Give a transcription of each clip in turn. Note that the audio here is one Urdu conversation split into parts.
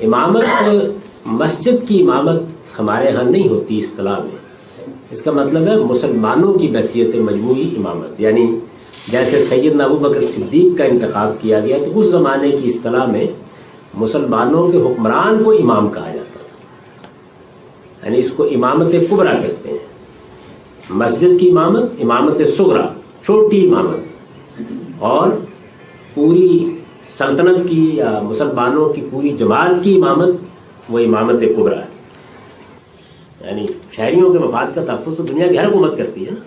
امامت مسجد کی امامت ہمارے ہاں نہیں ہوتی اصطلاح میں. اس کا مطلب ہے مسلمانوں کی بحیثیت مجموعی امامت، یعنی جیسے سیدنا ابو بکر صدیق کا انتخاب کیا گیا تو اس زمانے کی اصطلاح میں مسلمانوں کے حکمران کو امام کہا جاتا تھا، یعنی اس کو امامت کبریٰ کہتے ہیں. مسجد کی امامت امامت صغریٰ چھوٹی امامت، اور پوری سلطنت کی یا مسلمانوں کی پوری جماعت کی امامت وہ امامت کبریٰ ہے. یعنی شہریوں کے مفاد کا تحفظ تو دنیا کی ہر حکومت کرتی ہے نا.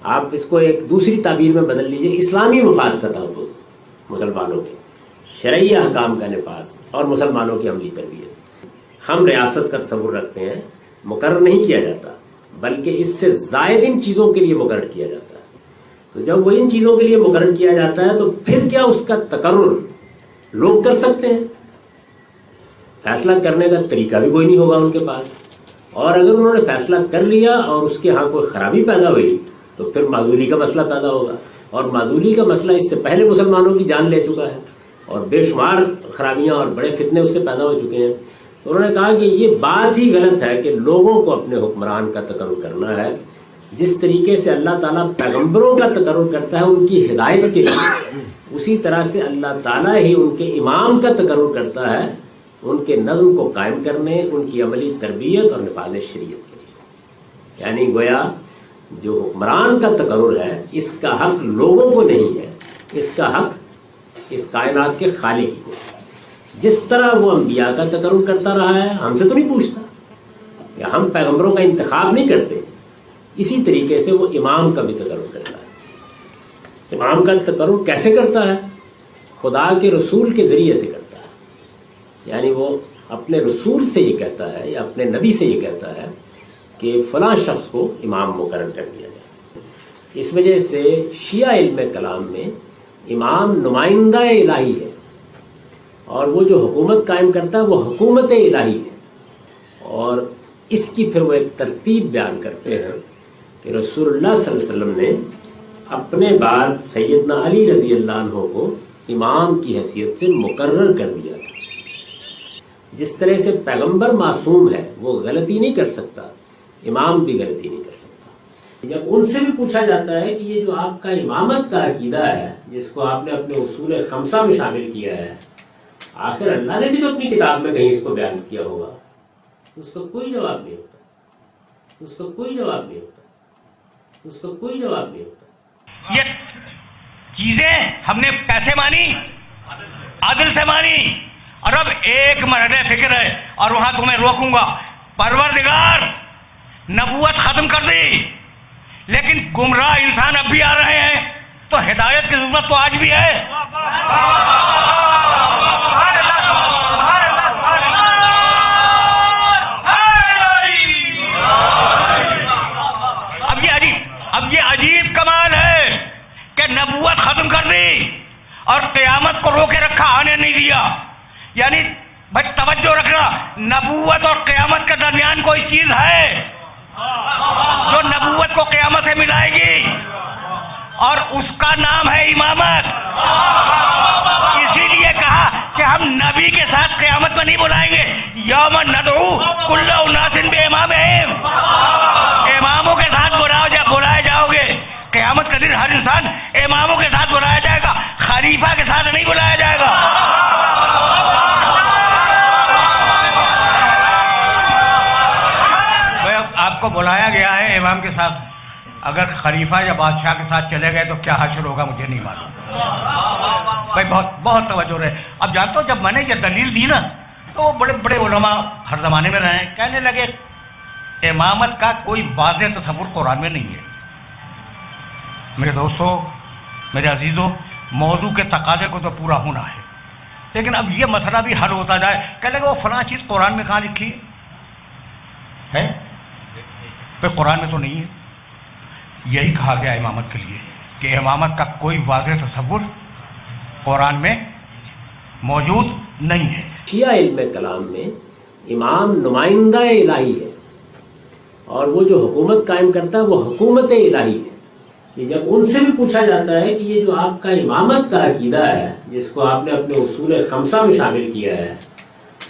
آپ اس کو ایک دوسری تعبیر میں بدل لیجئے، اسلامی مفاد کا تحفظ، مسلمانوں کے شرعی احکام کا نفاذ اور مسلمانوں کی عملی تربیت. ہم ریاست کا تصور رکھتے ہیں، مقرر نہیں کیا جاتا بلکہ اس سے زائد ان چیزوں کے لیے مقرر کیا جاتا ہے. تو جب وہ ان چیزوں کے لیے مقرر کیا جاتا ہے تو پھر کیا اس کا تقرر لوگ کر سکتے ہیں؟ فیصلہ کرنے کا طریقہ بھی کوئی نہیں ہوگا ان کے پاس، اور اگر انہوں نے فیصلہ کر لیا اور اس کے ہاں کوئی خرابی پیدا ہوئی تو پھر معزولی کا مسئلہ پیدا ہوگا، اور معزولی کا مسئلہ اس سے پہلے مسلمانوں کی جان لے چکا ہے اور بے شمار خرابیاں اور بڑے فتنے اس سے پیدا ہو چکے ہیں. تو انہوں نے کہا کہ یہ بات ہی غلط ہے کہ لوگوں کو اپنے حکمران کا تقرر کرنا ہے. جس طریقے سے اللہ تعالیٰ پیغمبروں کا تقرر کرتا ہے ان کی ہدایت کے لیے، اسی طرح سے اللہ تعالیٰ ہی ان کے امام کا تقرر کرتا ہے ان کے نظم کو قائم کرنے، ان کی عملی تربیت اور نفاذ شریعت کے لیے. یعنی گویا جو حکمران کا تقرر ہے اس کا حق لوگوں کو نہیں ہے، اس کا حق اس کائنات کے خالق کو. جس طرح وہ انبیاء کا تقرر کرتا رہا ہے، ہم سے تو نہیں پوچھتا یا ہم پیغمبروں کا انتخاب نہیں کرتے، اسی طریقے سے وہ امام کا بھی تقرر کرتا ہے. امام کا تقرر کیسے کرتا ہے؟ خدا کے رسول کے ذریعے سے کرتا ہے. یعنی وہ اپنے رسول سے یہ کہتا ہے یا اپنے نبی سے یہ کہتا ہے کہ فلاں شخص کو امام مقرر کر دیا جائے. اس وجہ سے شیعہ علم کلام میں امام نمائندہ الہی ہے، اور وہ جو حکومت قائم کرتا ہے وہ حکومت الہی ہے. اور اس کی پھر وہ ایک ترتیب بیان کرتے ہیں کہ رسول اللہ صلی اللہ علیہ وسلم نے اپنے بعد سیدنا علی رضی اللہ عنہ کو امام کی حیثیت سے مقرر کر دیا تھا. جس طرح سے پیغمبر معصوم ہے، وہ غلطی نہیں کر سکتا، امام بھی غلطی نہیں کر سکتا. جب ان سے بھی پوچھا جاتا ہے کہ یہ جو آپ کا امامت کا عقیدہ ہے جس کو آپ نے اپنے اصول خمسہ میں شامل کیا ہے، آخر اللہ نے بھی تو اپنی کتاب میں کہیں اس کو بیان کیا ہوگا. اس کا کوئی جواب نہیں ہوتا، اس کا کوئی جواب نہیں ہوتا، اس کا کوئی جواب نہیں ہوتا. یہ چیزیں ہم نے کیسے مانی؟ عدل سے مانی. اور اب ایک مرحلہ فکر ہے اور وہاں تمہیں روکوں گا. پروردگار نبوت ختم کر دی، لیکن گمراہ انسان اب بھی آ رہے ہیں، تو ہدایت کی ضرورت تو آج بھی ہے. اب یہ عجیب کمال ہے کہ نبوت ختم کر دی اور قیامت کو روکے رکھا، آنے نہیں دیا. یعنی بھائی توجہ رکھنا، نبوت اور قیامت کے درمیان کوئی چیز ہے جو نبوت کو قیامت سے ملائے گی، اور اس کا نام ہے امامت. اسی لیے کہا کہ ہم نبی کے ساتھ قیامت میں نہیں بلائیں گے. یوم ندعو کل اناس بامامہم، اماموں کے ساتھ بلائے جاؤ گے. قیامت کے دن ہر انسان اماموں کے ساتھ بلایا جائے گا، خلیفہ کے ساتھ نہیں بلایا جائے گا. آپ کو بلایا گیا ہے امام کے ساتھ، اگر خلیفہ یا بادشاہ کے ساتھ چلے گئے تو کیا حشر ہوگا مجھے نہیں معلوم. بھائی بہت توجہ رہے. اب جانتے ہو جب میں نے یہ دلیل دی نا تو بڑے بڑے علماء ہر زمانے میں رہے ہیں، کہنے لگے امامت کا کوئی واضح تصور قرآن میں نہیں ہے. میرے دوستو، میرے عزیزوں، موضوع کے تقاضے کو تو پورا ہونا ہے، لیکن اب یہ مسئلہ بھی حل ہوتا جائے. کہنے لگے وہ فلاں چیز قرآن میں کہاں لکھی ہے؟ پھر قرآن میں تو نہیں ہے. یہی کہا گیا امامت کے لیے کہ امامت کا کوئی واضح تصور قرآن میں موجود نہیں ہے. شیعہ علم کلام میں امام نمائندہ الہی ہے، اور وہ جو حکومت قائم کرتا ہے وہ حکومت الہی ہے. کہ جب ان سے بھی پوچھا جاتا ہے کہ یہ جو آپ کا امامت کا عقیدہ ہے جس کو آپ نے اپنے اصول خمسہ میں شامل کیا ہے،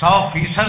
100%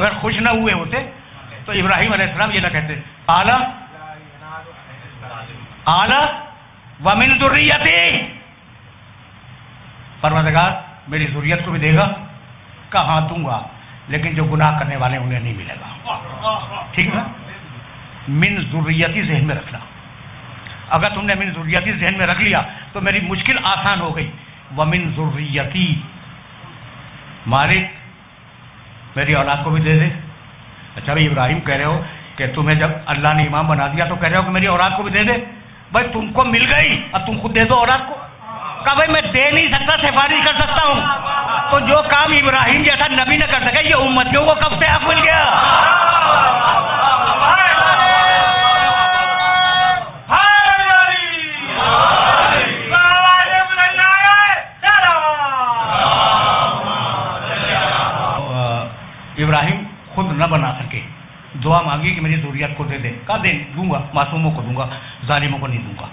اگر خوش نہ ہوئے ہوتے تو ابراہیم علیہ السلام یہ نہ کہتے قال ومن ذریتی، پروردگار میری ذریت کو بھی دے گا، کہاں دوں گا، لیکن جو گناہ کرنے والے انہیں نہیں ملے گا. ٹھیک ہے نا؟ من ذریتی ذہن میں رکھنا. اگر تم نے من ذریتی ذہن میں رکھ لیا تو میری مشکل آسان ہو گئی. ومن ذریتی، مالک میری اولاد کو بھی دے دے. اچھا بھائی ابراہیم کہہ رہے ہو کہ تمہیں جب اللہ نے امام بنا دیا تو کہہ رہے ہو کہ میری اولاد کو بھی دے دے. بھائی تم کو مل گئی اب تم خود دے دو اولاد کو. کہا بھائی میں دے نہیں سکتا، سفارش کر سکتا ہوں. تو جو کام ابراہیم جیسا نبی نہ کر سکے، یہ امتیوں کو کب سے حق مل گیا؟ ابراہیم خود نہ بنا سکے، دعا مانگی کہ میری ذریت کو دے دے. کہا دے دوں گا، معصوموں کو دوں گا، ظالموں کو نہیں دوں گا.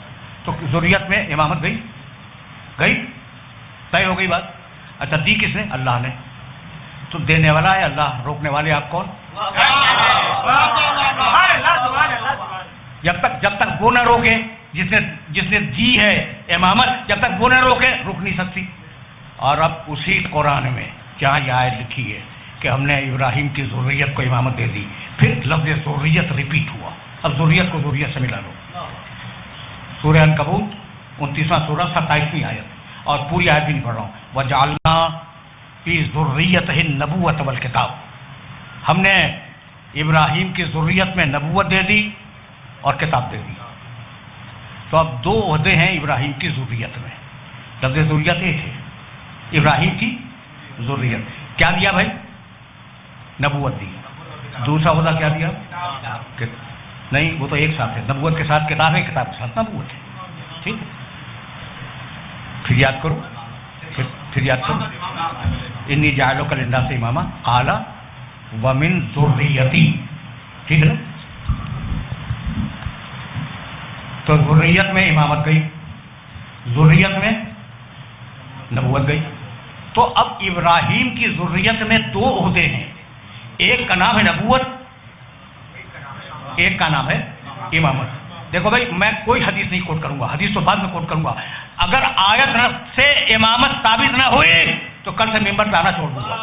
تو ذریت میں امامت گئی طے ہو گئی بات. اچھا دی کس نے؟ اللہ نے. تو دینے والا ہے اللہ، روکنے والے آپ کون؟ جب تک وہ نہ روکے، جس نے دی ہے امامت، جب تک وہ نہ روکے رک نہیں سکتی. اور اب اسی قرآن میں جہاں یہ آیت لکھی ہے کہ ہم نے ابراہیم کی ذریت کو امامت دے دی، پھر لفظ ذریت ریپیٹ ہوا. اب ذریت کو ذریت سے ملا لو. سورہ عنکبوت 29واں سورہ 27ویں آیت، اور پوری آیت بھی نہیں پڑھ رہا ہوں. وَجَعَلْنَا فِي ذُرِّيَّتِهِ النَّبُوَّةَ وَالْكِتَابَ، ہم نے ابراہیم کی ذریت میں نبوت دے دی اور کتاب دے دی. تو اب دو عہدے ہیں ابراہیم کی ذریت میں. لفظ ذریت ایک ہے، ابراہیم کی ذریت. کیا دیا بھائی؟ نبوت دی. دوسرا عہدہ کیا دیا؟ نہیں، وہ تو ایک ساتھ ہے. نبوت کے ساتھ کتاب ہے، کتاب کے ساتھ نبوت ہے. ٹھیک، پھر یاد کرو، پھر یاد کرو. انی جاعلک للناس اماما قال ومن ذریتی. ٹھیک ہے نا؟ تو ذریت میں امامت گئی، ذریت میں نبوت گئی. تو اب ابراہیم کی ذریت میں دو عہدے ہیں، ایک کا نام ہے نبوت، ایک کا نام ہے امامت. دیکھو بھائی میں کوئی حدیث نہیں کوٹ کروں گا، حدیث تو بعد میں کوٹ کروں گا. اگر آیت سے امامت ثابت نہ ہوئی تو کل سے ممبر پہ آنا چھوڑ دوں گا.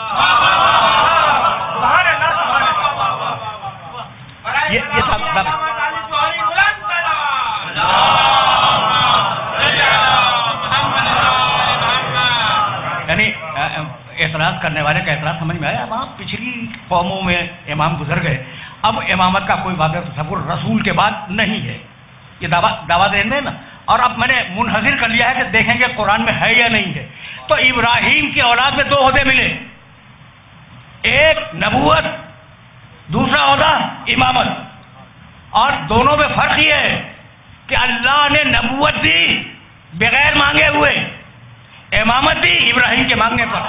یہ یعنی اعتراض کرنے والے کا اعتراض سمجھ میں آیا. اب آپ پچھلی قوموں میں امام گزر گئے، اب امامت کا کوئی واضح تصور رسول کے بعد نہیں ہے. یہ دعویٰ دیں نا. اور اب میں نے منحصر کر لیا ہے کہ دیکھیں گے قرآن میں ہے یا نہیں ہے. تو ابراہیم کی اولاد میں دو عہدے ملے، ایک نبوت، دوسرا عہدہ امامت. اور دونوں میں فرق یہ ہے کہ اللہ نے نبوت دی بغیر مانگے ہوئے، امامت دی ابراہیم کے مانگنے پر.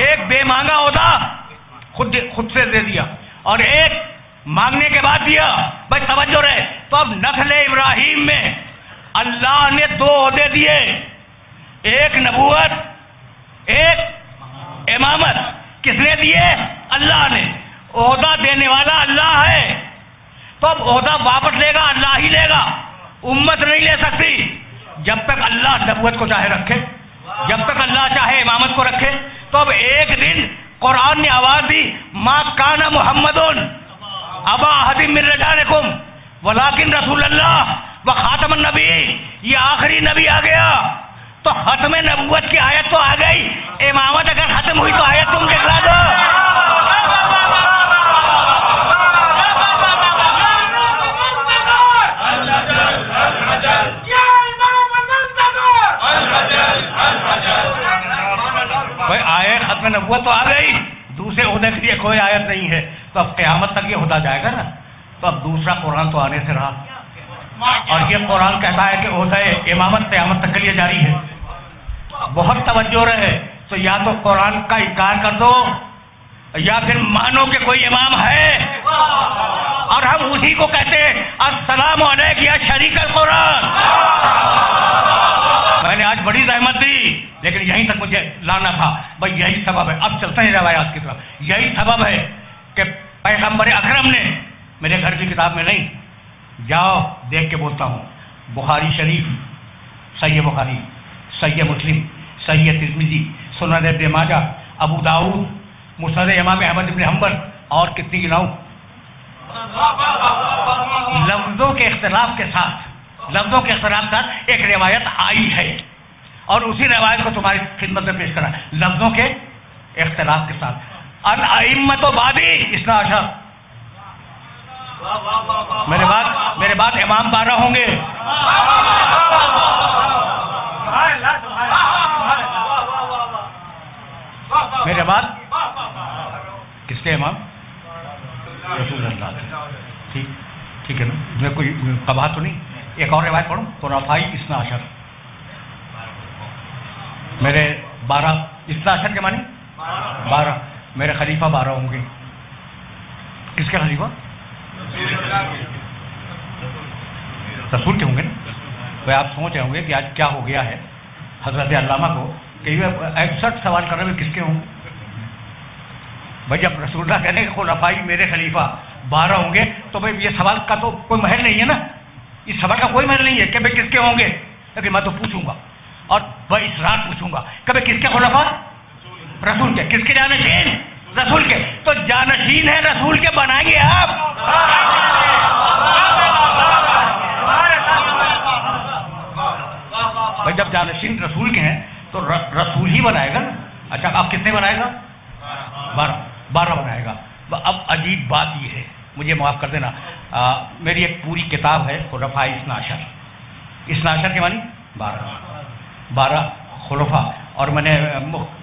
ایک بے مانگا عہدہ خود سے دے دیا، اور ایک مانگنے کے بعد دیا. بھائی توجہ رہے. تو اب نسل ابراہیم میں اللہ نے دو عہدے دیے، ایک نبوت، ایک امامت. کس نے دیے؟ اللہ نے. عہدہ دینے والا اللہ ہے. تو اب عہدہ واپس لے گا اللہ ہی لے گا، امت نہیں لے سکتی. جب تک اللہ نبوت کو چاہے رکھے، جب تک اللہ چاہے امامت کو رکھے. تو اب ایک دن قرآن نے آواز دی ما کان محمد ابا احد من رجالکم ولکن رسول اللہ و خاتم النبی. یہ آخری نبی آ گیا. تو ختم نبوت کی آیت تو آ گئی، امامت اگر ختم ہوئی تو آیت تم دکھلا دو. بھائی آیت ختم نبوت تو آ گئی، دوسرے عہدے کے لیے کوئی آیت نہیں ہے. تو اب قیامت تک یہ عہدہ جائے گا نا. تو اب دوسرا قرآن تو آنے سے رہا، اور یہ قرآن کہتا ہے کہ عہدہ امامت قیامت تک کے لیے جاری ہے. بہت توجہ رہے. تو یا تو قرآن کا انکار کر دو یا پھر مانو کہ کوئی امام ہے، اور ہم اسی کو کہتے ہیں السلام علیک یا شریک القرآن. میں نے آج بڑی زحمت دی لیکن یہیں تک مجھے لانا تھا بھائی، یہی سبب ہے. اب چلتے ہیں روایات کی طرف. یہی سبب ہے کہ پیغمبر اکرم نے میرے گھر کی کتاب میں نہیں، جاؤ دیکھ کے بولتا ہوں، بخاری شریف، صحیح بخاری، صحیح مسلم، صحیح ترمذی، سنن ابن ماجہ، ابو داؤد، مسند امام احمد بن حنبل، اور کتنی گناؤں. لفظوں کے اختلاف کے ساتھ ایک روایت آئی ہے، اور اسی روایت کو تمہاری خدمت میں پیش کرا لفظوں کے اختلاف کے ساتھ. الائمۃ بعدی اثنا عشر. میرے بعد امام 12 ہوں گے. میرے بعد کس کے امام؟ رسول اللہ. ٹھیک ہے نا، میں کوئی قباحت تو نہیں. ایک اور روایت پڑھوں، خلفاء اثنا عشر. میرے 12 اثنا عشر کے معنی 12. میرے خلیفہ 12 ہوں گے. کس کے خلیفہ؟ رسول کے ہوں گے نا. تو آپ سوچ رہے ہوں گے کہ آج کیا ہو گیا ہے حضرت علامہ کو کہ یہ 61 سوال کر رہے ہیں کس کے ہوں. بھائی جب رسول اللہ کہنے کہ خلفاء میرے خلیفہ 12 ہوں گے تو بھائی یہ سوال کا تو کوئی محل نہیں ہے نا. اس سوال کا کوئی محل نہیں ہے کہ بھائی کس کے ہوں گے. لیکن میں تو پوچھوں گا اور باصرار پوچھوں گا کہ بھائی کس کے خلفاء؟ رسول کے. کس کے جانشین؟ رسول کے. تو جانشین ہے رسول کے، بنائیں گے آپ. بھائی جب جانشین رسول کے ہیں تو رسول ہی بنائے گا نا. اچھا آپ کتنے بنائے گا؟ 12 بنائے گا. اب عجیب بات یہ ہے، مجھے معاف کر دینا، میری ایک پوری کتاب ہے خلفاء اثنا عشر. اثنا عشر کے معنی 12 خلفاء. اور میں نے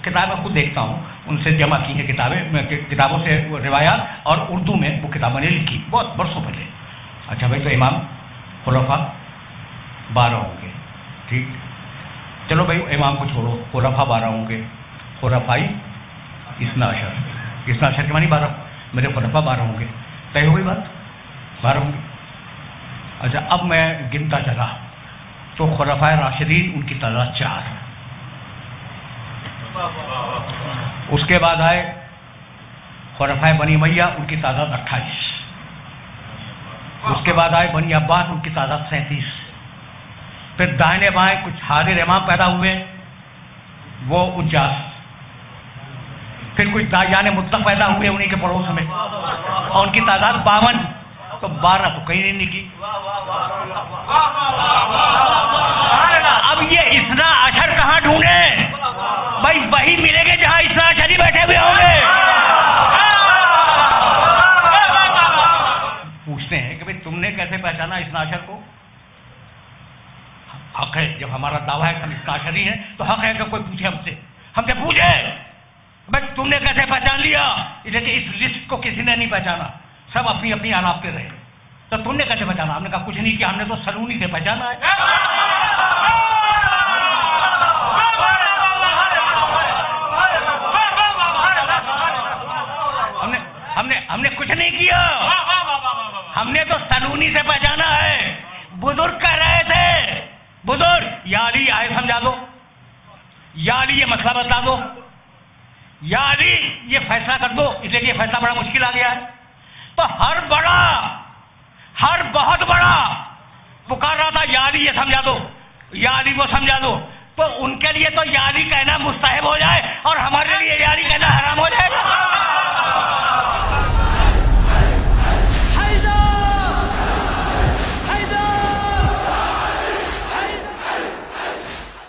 کتابیں خود دیکھتا ہوں، ان سے جمع کی ہیں کتابوں سے روایات، اور اردو میں وہ کتابیں نے لکھی بہت برسوں پہلے. اچھا بھائی، تو امام خلفاء 12 ہوں گے. ٹھیک، چلو بھائی امام کو چھوڑو، خلفاء 12 ہوں گے. خلفاء اثنا عشر. اثنا عشر کے معنی 12. میرے خلفاء 12 ہوں گے. طے ہو گئی بات، 12 ہوں گے. اچھا اب میں گنتا چلا تو خلفاء راشدین ان کی تعداد 4. اس کے بعد آئے خلفاء بنی امیہ، ان کی تعداد 28. اس کے بعد آئے بنی عباس، ان کی تعداد 37. پھر دائیں بائیں کچھ حاضر امام پیدا ہوئے، وہ 49. پھر کچھ دایان مطلق پیدا ہوئے انہیں کے پڑوس میں، اور ان کی تعداد 52. تو 12 تو کہیں نہیں نکلی. اب یہ اثنا عشر کہاں ڈھونڈے؟ بھائی وہی ملے گے جہاں اثنا عشر ہی بیٹھے ہوئے ہوں گے. پوچھتے ہیں کہ بھائی تم نے کیسے پہچانا اثنا عشر کو؟ حق ہے، جب ہمارا دعویٰ ہے کہ ہم اثنا عشری ہیں تو حق ہے کہ کوئی پوچھے ہم سے پوچھے بھائی تم نے کیسے پہچان لیا؟ لیکن اس لسٹ کو کسی نے نہیں پہچانا، سب اپنی اپنی آلاپ پہ رہے. تو تم نے کیسے پہچانا؟ ہم نے کہا کچھ نہیں کیا، ہم نے تو سلونی سے پہچانا ہے. ہم نے کچھ نہیں کیا، ہم نے تو سلونی سے پہچانا ہے. بزرگ کہہ رہے تھے، بزرگ یا علی آئے سمجھا دو، یا علی یہ مسئلہ بتا دو، یا علی یہ فیصلہ کر دو. اس لیے کہ یہ فیصلہ بڑا مشکل آ گیا ہے. تو ہر بہت بڑا پکار رہا تھا یا علی یہ سمجھا دو، یا علی وہ سمجھا دو. تو ان کے لیے تو یا علی کہنا مستحب ہو جائے اور ہمارے